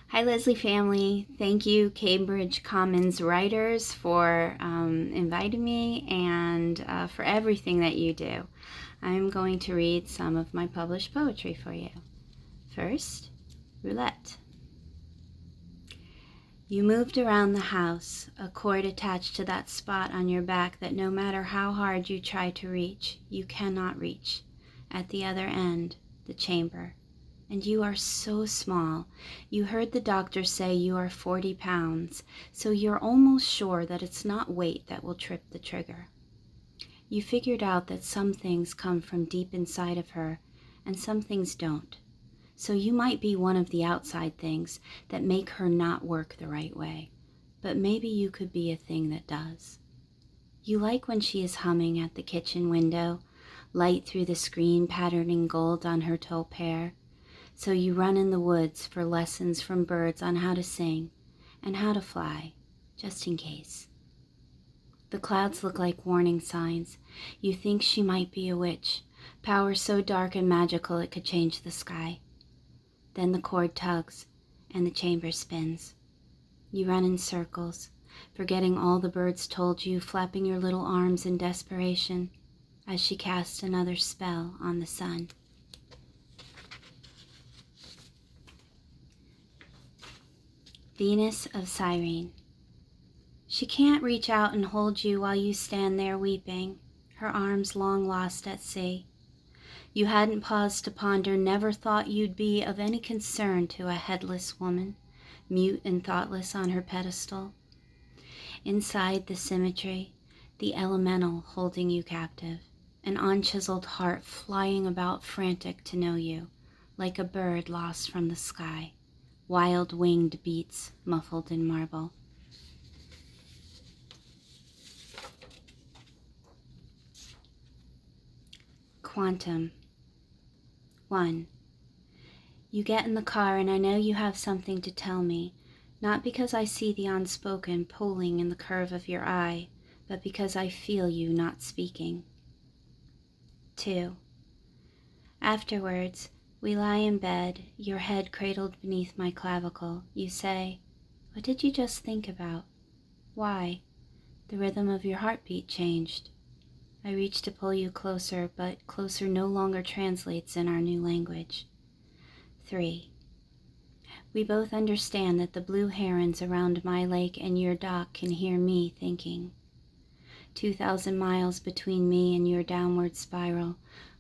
Hi, Leslie family. Thank you, Cambridge Commons writers, for inviting me and for everything that you do. I'm going to read some of my published poetry for you. First, Roulette. You moved around the house, a cord attached to that spot on your back that no matter how hard you try to reach, you cannot reach. At the other end, the chamber. And you are so small. You heard the doctor say you are 40 pounds, so you're almost sure that it's not weight that will trip the trigger. You figured out that some things come from deep inside of her, and some things don't. So you might be one of the outside things that make her not work the right way, but maybe you could be a thing that does. You like when she is humming at the kitchen window, light through the screen patterning gold on her taupe hair. So you run in the woods for lessons from birds on how to sing and how to fly, just in case. The clouds look like warning signs. You think she might be a witch, power so dark and magical it could change the sky. Then the cord tugs and the chamber spins. You run in circles, forgetting all the birds told you, flapping your little arms in desperation as she casts another spell on the sun. Venus of Cyrene. She can't reach out and hold you while you stand there weeping, her arms long lost at sea. You hadn't paused to ponder, never thought you'd be of any concern to a headless woman, mute and thoughtless on her pedestal. Inside the symmetry, the elemental holding you captive, an unchiseled heart flying about frantic to know you, like a bird lost from the sky. Wild winged beats muffled in marble. Quantum. 1. You get in the car and I know you have something to tell me, not because I see the unspoken pulling in the curve of your eye, but because I feel you not speaking. 2. Afterwards, we lie in bed, your head cradled beneath my clavicle. You say, "What did you just think about?" "Why?" "The rhythm of your heartbeat changed." I reach to pull you closer, but closer no longer translates in our new language. 3. We both understand that the blue herons around my lake and your dock can hear me thinking. 2,000 miles between me and your downward spiral,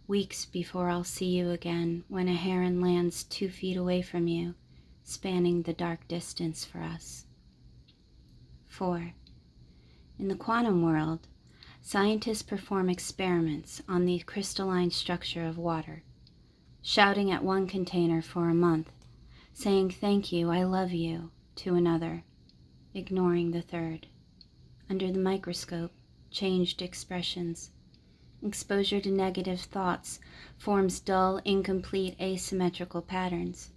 weeks before I'll see you again, when a heron lands 2 feet away from you, spanning the dark distance for us. 4. In the quantum world, scientists perform experiments on the crystalline structure of water, shouting at one container for a month, saying "thank you, I love you" to another, ignoring the third. Under the microscope, changed expressions. Exposure to negative thoughts forms dull, incomplete, asymmetrical patterns.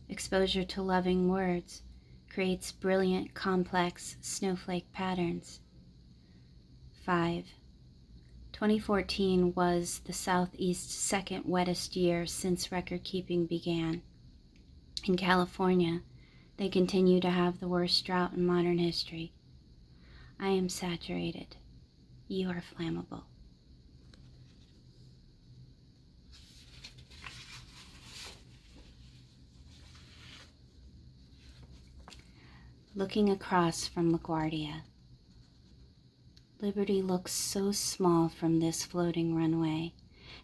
Exposure to loving words creates brilliant, complex, snowflake patterns. 5. 2014 was the Southeast's second wettest year since record-keeping began. In California, they continue to have the worst drought in modern history. I am saturated. You are flammable. Looking across from LaGuardia. Liberty looks so small from this floating runway,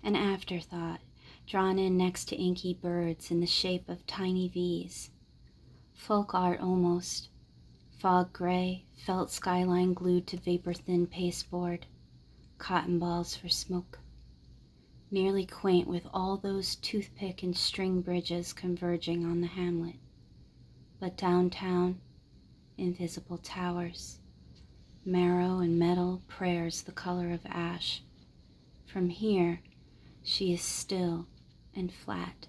an afterthought, drawn in next to inky birds in the shape of tiny V's. Folk art almost. Fog gray, felt skyline glued to vapor-thin pasteboard, cotton balls for smoke. Nearly quaint with all those toothpick and string bridges converging on the hamlet. But downtown, invisible towers. Marrow and metal, prayers the color of ash. From here, she is still and flat,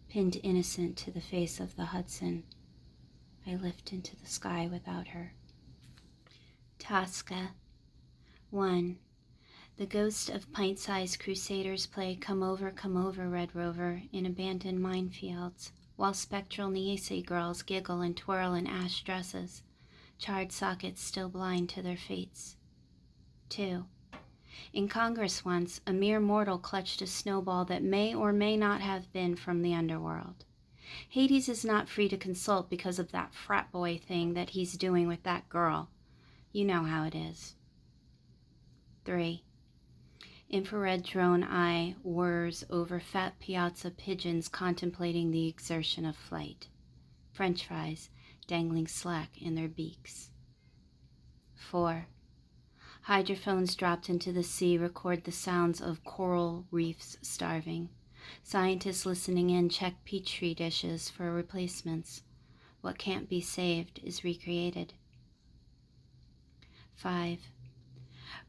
pinned innocent to the face of the Hudson. I lift into the sky without her. Tosca. 1. The ghost of pint-sized crusaders play Come Over, Red Rover in abandoned minefields, while spectral Niese girls giggle and twirl in ash dresses, charred sockets still blind to their fates. 2. In Congress once, a mere mortal clutched a snowball that may or may not have been from the underworld. Hades is not free to consult because of that frat boy thing that he's doing with that girl. You know how it is. 3. Infrared drone eye whirs over fat piazza pigeons contemplating the exertion of flight. French fries dangling slack in their beaks. 4. Hydrophones dropped into the sea record the sounds of coral reefs starving. Scientists listening in check petri dishes for replacements. What can't be saved is recreated. 5.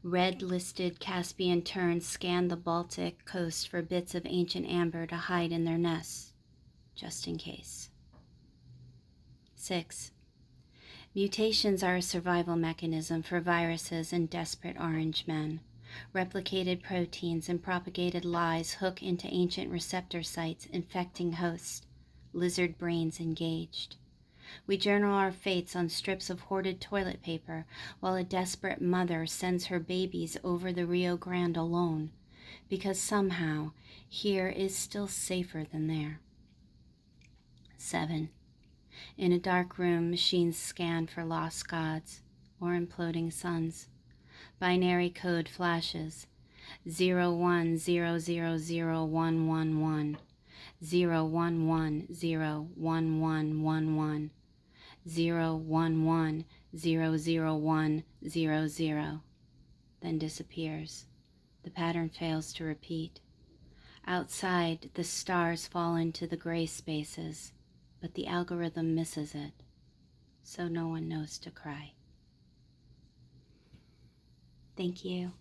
Red-listed Caspian terns scan the Baltic coast for bits of ancient amber to hide in their nests, just in case. 6. Mutations are a survival mechanism for viruses and desperate orange men. Replicated proteins and propagated lies hook into ancient receptor sites, infecting hosts. Lizard brains engaged. We journal our fates on strips of hoarded toilet paper, while a desperate mother sends her babies over the Rio Grande alone, because somehow here is still safer than there. 7. In a dark room, machines scan for lost gods or imploding suns. Binary code flashes. 010001111, 011011111, 011000100, then disappears. The pattern fails to repeat. Outside, the stars fall into the gray spaces, but the algorithm misses it, so no one knows to cry. Thank you.